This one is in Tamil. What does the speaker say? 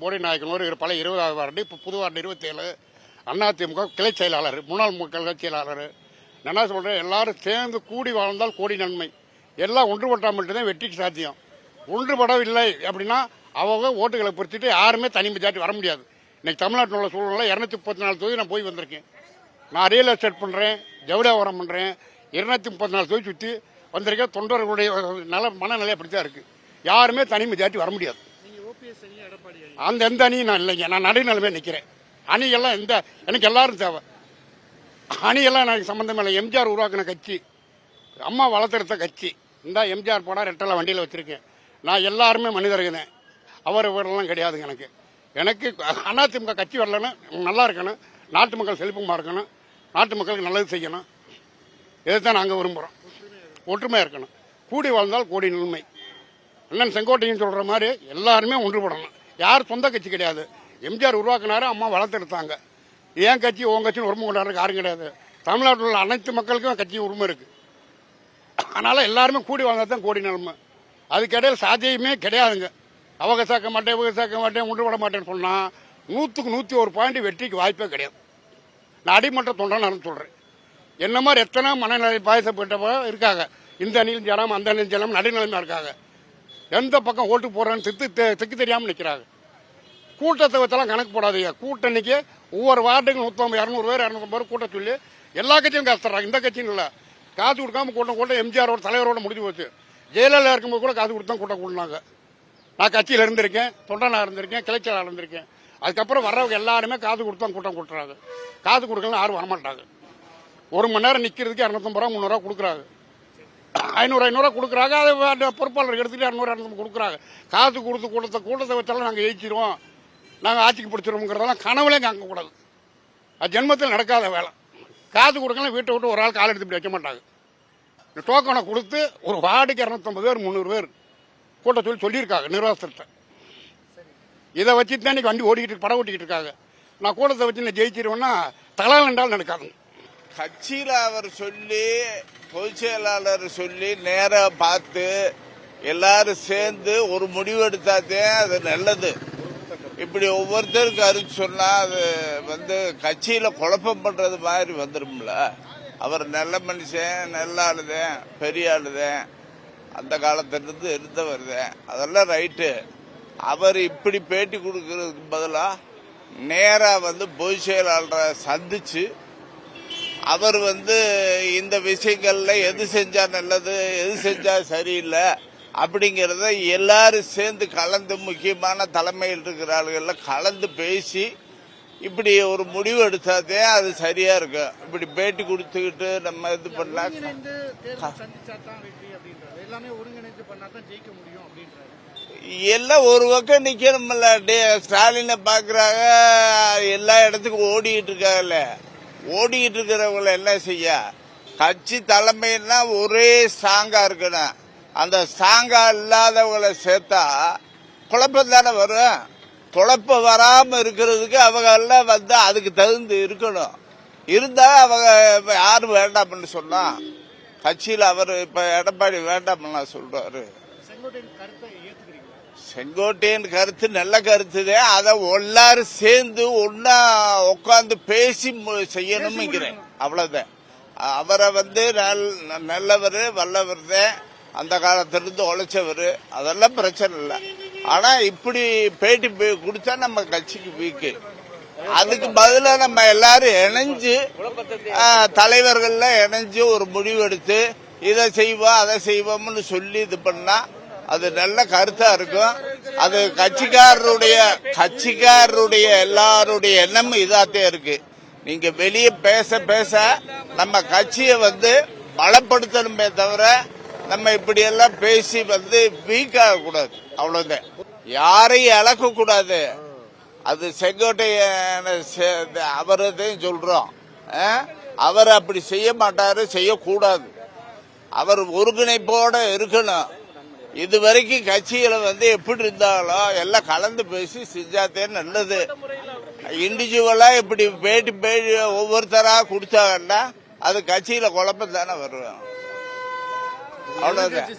போடி நாயக்கனூர் பழைய 20வது வார்டு, இப்போ புது வார்டு 27, அதிமுக கிளை செயலாளர், முன்னாள் கிளை செயலாளர். நான் என்ன சொல்றேன், எல்லாரும் சேர்ந்து கூடி வாழ்ந்தால் கோடி நன்மை. எல்லாம் ஒன்றுபட்டால் மட்டும்தான் வெற்றிக்கு சாத்தியம். ஒன்றுபடவில்லை அப்படின்னா அவங்க ஓட்டுகளை பொறுத்துட்டு யாருமே தனி மெஜாரிட்டி வர முடியாது. இன்னைக்கு தமிழ்நாட்டில் உள்ள சூழ்நிலை 234 தொகுதி நான் போய் வந்திருக்கேன். நான் ரியல் எஸ்டேட் பண்ணுறேன், ஜவுளியாவரம் பண்ணுறேன், 234 தொகுதி சுற்றி வந்திருக்கேன். தொண்டர்களுடைய மனநிலை அப்படித்தான் இருக்கு. யாருமே தனி மெஜாரிட்டி வர முடியாது. அந்த எந்த அணியும் நான் இல்லைங்க, நான் நடுநிலைமை நிற்கிறேன். அணியெல்லாம் எனக்கு எல்லாரும் தேவை. அணியெல்லாம் எனக்கு சம்பந்தம் இல்லை. எம்ஜிஆர் உருவாக்கின கட்சி, அம்மா வளர்த்தெடுத்த கட்சி. இந்த எம்ஜிஆர் படம் ரெட்டெல்லாம் வண்டியில் வச்சிருக்கேன். நான் எல்லாருமே மனிதர்கள், அவரெல்லாம் கிடையாதுங்க. எனக்கு அதிமுக கட்சி வரலன்னு நல்லா இருக்கணும், நாட்டு மக்கள் செழிப்பமாக இருக்கணும், நாட்டு மக்களுக்கு நல்லது செய்யணும். இதைத்தான் நாங்கள் விரும்புகிறோம். ஒற்றுமையாக இருக்கணும், கூடி வாழ்ந்தால் கோடி நன்மை. அண்ணன் செங்கோட்டையன் சொல்ற மாதிரி எல்லாருமே ஒன்றுபடணும். யார் சொந்த கட்சி கிடையாது. எம்ஜிஆர் உருவாக்கினாரு, அம்மா வளர்த்தெடுத்தாங்க. ஏன் கட்சி உன் கட்சின்னு உரிமை கொண்டாடுறதுக்கு யாரும் கிடையாது. தமிழ்நாட்டில் உள்ள அனைத்து மக்களுக்கும் கட்சி உரிமை இருக்கு. அதனால எல்லாருமே கூடி வாழ்ந்தான் கோடி நன்மை. அதுக்கு இடையில சாத்தியமே கிடையாதுங்க. அவங்க சேர்க்க மாட்டேன், இவங்க சேர்க்க மாட்டேன், ஒன்றுபட மாட்டேன்னு சொன்னா 100க்கு 101 பாயிண்ட் வெற்றிக்கு வாய்ப்பே கிடையாது. நான் அடிமட்ட தொண்டனான்னு சொல்றேன். என்ன மாதிரி எத்தனை மனநிலை பாதிக்கப்பட்டவ இருக்காங்க. இந்த அணியில் ஜனம், அந்த அணியில் ஜனம், நடுநிலைமையா இருக்காங்க. எந்த பக்கம் ஓட்டு போடுறேன்னு திக்கு தெரியாமல் நிற்கிறாங்க. கூட்டத்தை வச்செல்லாம் கணக்கு போடாதீங்க. கூட்டணிக்கு ஒவ்வொரு வார்டுக்கும் 150, 200 பேர் 250 பேர் கூட்ட சொல்லி எல்லா கட்சியும் காசு தர்றாங்க. இந்த கட்சியும் இல்லை, காசு கொடுக்காம கூட்டம் எம்ஜிஆரோட தலைவரோட முடிஞ்சு போச்சு. ஜெயலலிதா இருக்கும்போது கூட காசு கொடுத்தா கூட்டம் கூட்டினாங்க. நான் கட்சியில் இருந்திருக்கேன், தொண்டனா இருந்திருக்கேன், கிளைச்சலாளர் இருந்திருக்கேன். அதுக்கப்புறம் வர்றவங்க எல்லாருமே காசு கொடுத்தா கூட்டம் கூட்டுறாங்க. காசு கொடுக்கலாம் யாரும் வரமாட்டாங்க. 1 மணி நேரம் நிற்கிறதுக்கு 250 ரூபா 300 ரூபா கொடுக்குறாங்க. 500 ரூபா கொடுக்குறாங்க. அதை பொறுப்பாளர் எடுத்துட்டு 200 250 கொடுக்குறாங்க. காசு கொடுத்து கூட்டத்தை வச்சாலும் நாங்கள் ஜெயிச்சிருவோம், நாங்கள் ஆட்சிக்கு பிடிச்சிருவோங்கிறதெல்லாம் கனவுலே காக்கக்கூடாது. அது ஜென்மத்தில் நடக்காத வேலை. காசு கொடுக்கலாம் வீட்டை விட்டு ஒரு ஆள் கால் எடுத்து இப்படி வைக்க மாட்டாங்க. இந்த டோக்கனை கொடுத்து ஒரு வார்டுக்கு 250 பேர் 300 பேர் கூட்ட சொல்லியிருக்காங்க நிர்வாகத்தை. இதை வச்சுட்டு தான் இன்னைக்கு வண்டி ஓடிக்கிட்டு படம் ஓட்டிக்கிட்டு இருக்காங்க. நான் கூட்டத்தை வச்சு நான் ஜெயிச்சிருவேன்னா தலால் என்றால் நடக்காதுங்க. கட்சியில் அவர் சொல்லி, பொதுச் செயலாளர் சொல்லி நேராக பார்த்து எல்லாரும் சேர்ந்து ஒரு முடிவு எடுத்தாதே அது நல்லது. இப்படி ஒவ்வொருத்தருக்கு கருத்து சொன்னா அது கட்சியில குழப்பம் பண்றது மாதிரி வந்துடும்ல. அவர் நல்ல மனுஷன், நல்ல ஆளுதேன், பெரிய ஆளுதேன், அந்த காலத்திலிருந்து இருந்தவர்தான், அதெல்லாம் ரைட்டு. அவர் இப்படி பேட்டி கொடுக்கறதுக்கு பதிலா நேரா பொதுச் செயலாளரை சந்திச்சு அவர் இந்த விஷயங்கள்ல எது செஞ்சா நல்லது, எது செஞ்சா சரியில்லை அப்படிங்கறத எல்லாரும் சேர்ந்து கலந்து, முக்கியமான தலைமையில் இருக்கிற ஆளுகள்ல கலந்து பேசி இப்படி ஒரு முடிவு எடுத்தாதே அது சரியா இருக்கும். இப்படி பேட்டி கொடுத்துக்கிட்டு நம்ம இது பண்ணா எல்லாம் ஒரு பக்கம் நிக்கணும்ல. ஸ்டாலினை பாக்குறாங்க, எல்லா இடத்துக்கும் ஓடிக்கிட்டு இருக்காங்கல்ல. ஓடிக்கிட்டு இருக்கிறவங்களை என்ன செய்ய, கட்சி தலைமைன்னா ஒரே ஸ்ட்ராங்கா இருக்கணும். அந்த ஸ்ட்ராங்கா இல்லாதவங்களை சேர்த்தா குழப்பம் தானே வரும். குழப்பம் வராம இருக்கிறதுக்கு அவங்க எல்லாம் அதுக்கு தகுந்து இருக்கணும். இருந்தா அவங்க யாரும் வேண்டாம்னு சொன்னா கட்சியில் அவர் இப்ப எடப்பாடி வேண்டாம்னு சொல்றாரு. செங்கோட்டையன் கருத்து நல்ல கருத்துதான். அதை எல்லாரும் சேர்ந்து ஒன்னா உட்காந்து பேசி செய்யணும்ங்கிறேன், அவ்வளவுதான். அவரை நல்லவர், வல்லவர் தான், அந்த காலத்திலிருந்து உழைச்சவர், அதெல்லாம் பிரச்சனை இல்லை. ஆனா இப்படி பேட்டி கொடுத்தா நம்ம கட்சிக்கு வீக்கு. அதுக்கு பதிலா நம்ம எல்லாரும் இணைஞ்சு, தலைவர்கள்ல இணைஞ்சு ஒரு முடிவு எடுத்து இதை செய்வோம் அதை செய்வோம்னு சொல்லி இது பண்ணா அது நல்ல கருத்தா இருக்கும். அது கட்சிக்காரருடைய எல்லாருடைய எண்ணமும் இதாத்தே இருக்கு. நீங்க வெளியே பேச பேச நம்ம கட்சியை பலப்படுத்தணுமே தவிர நம்ம இப்படி எல்லாம் பேசி வீக் ஆக கூடாது, அவ்வளவுதான். யாரையும் இழக்க கூடாது. அது செங்கோட்டையன் அவரதையும் சொல்றோம். அவர் அப்படி செய்ய மாட்டாரு, செய்யக்கூடாது. அவர் ஒருங்கிணைப்போட இருக்கணும். இதுவரைக்கும் கட்சிகளை எப்படி இருந்தாலும் எல்லாம் கலந்து பேசி செஞ்சாத்தே நல்லது. இண்டிவிஜுவலா இப்படி பேட்டி ஒவ்வொருத்தரா கொடுத்தாங்கன்னா அது கட்சியில குழப்பம் தானே வரும், அவ்வளவுதான்.